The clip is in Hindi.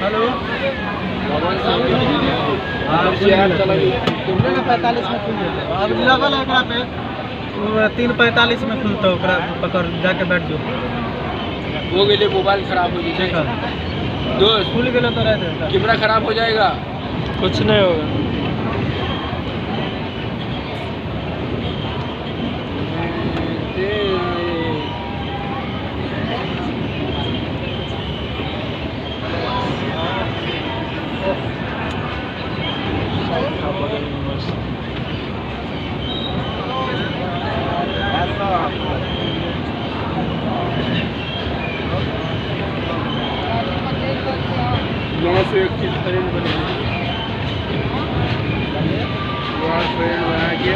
हेलो। तुमने ना 45 में खुल जाता अब लगल है एकरा पे 3:45 में खुलता है ओकरा पकड़ जाके बैठ जाओ। हो गए मोबाइल खराब हो जाएगा दोस्त, खुल गया तो रहते कैमरा खराब हो जाएगा। कुछ नहीं होगा। नौ सौ 1 फ्रेंड बना के